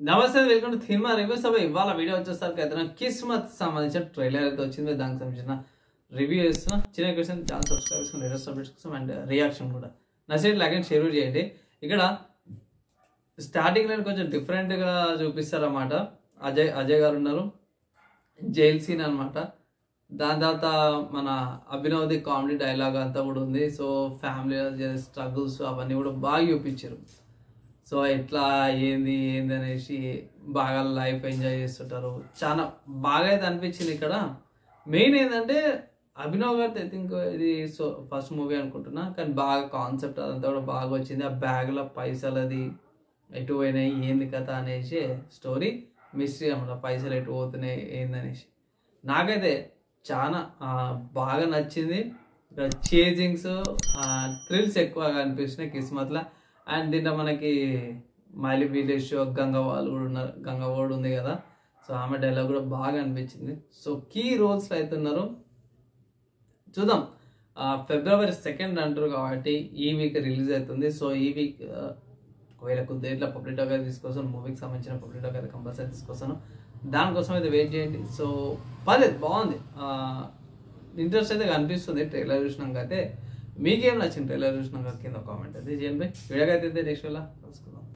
నమస్తే welcome to cinema reviews. ఇవాళ video వచ్చేసరికి అయితే కిస్మత్ సంబంధించిన ట్రైలర్ అయితే వచ్చింది. దానికి సంబంధించిన రివ్యూ చేస్తున్నా. చిన్న క్వశ్చన్ ఛానల్ సబ్స్క్రైబ్ చేసుకుని లేటెస్ట్ అప్డేట్స్ కోసం అండ్ రియాక్షన్ కూడా నచ్చేది లైక్ అండ్ షేర్ చేయండి. ఇక్కడ స్టార్టింగ్ లో కొంచెం డిఫరెంట్ గా చూపిస్తారన్నమాట. అజయ్ గారు ఉన్నారు, జైల్ సీన్ అనమాట. దాని తర్వాత మన అభినవ్ది కామెడీ డైలాగ్ అంతా కూడా ఉంది. సో ఫ్యామిలీ స్ట్రగుల్స్ అవన్నీ కూడా బాగా చూపించారు. సో ఎట్లా ఏంది అనేసి బాగా లైఫ్ ఎంజాయ్ చేస్తుంటారు. చాలా బాగా అయితే అనిపించింది. ఇక్కడ మెయిన్ ఏంటంటే అభినవ్ గారు ఐ థింక్ ఇది సో ఫస్ట్ మూవీ అనుకుంటున్నా, కానీ బాగా కాన్సెప్ట్ అదంతా కూడా బాగా వచ్చింది. ఆ బ్యాగ్లో పైసలు అది ఎటు పోయినాయి ఏంది కథ అనేసి స్టోరీ మిస్టరీ అన్నమాట. పైసలు ఎటు పోతున్నాయి ఏందనేసి నాకైతే చాలా బాగా నచ్చింది. ఇక్కడ చేజింగ్స్ థ్రిల్స్ ఎక్కువగా అనిపిస్తున్నాయి కిస్మత్లో. అండ్ దీంట్లో మనకి మైలి విలేజ్ గంగవాళ్ళు కూడా ఉన్నారు, గంగవాడు ఉంది కదా. సో ఆమె డైలాగ్ కూడా బాగా అనిపించింది. సో కీ రోల్స్లో అయితే ఉన్నారు. చూద్దాం, February 2 అంటారు కాబట్టి ఈ వీక్ రిలీజ్ అవుతుంది. సో ఈ వీక్ ఒకవేళ కొద్దిగా పబ్లిక్ టాక్ అయితే తీసుకొస్తాను, మూవీకి సంబంధించిన పబ్లిక్ టాక్ అయితే కంపల్సరీ తీసుకొస్తాను. దానికోసం అయితే వెయిట్ చేయండి. సో పర్లేదు, బాగుంది, ఇంట్రెస్ట్ అయితే కనిపిస్తుంది ట్రైలర్ చూసినాక. అయితే మీకేం నచ్చింది ట్రైలర్ చూసినాక కింద కామెంట్ అయితే చేయండి. వీడియోకి అయితే నెక్స్ట్ వేళ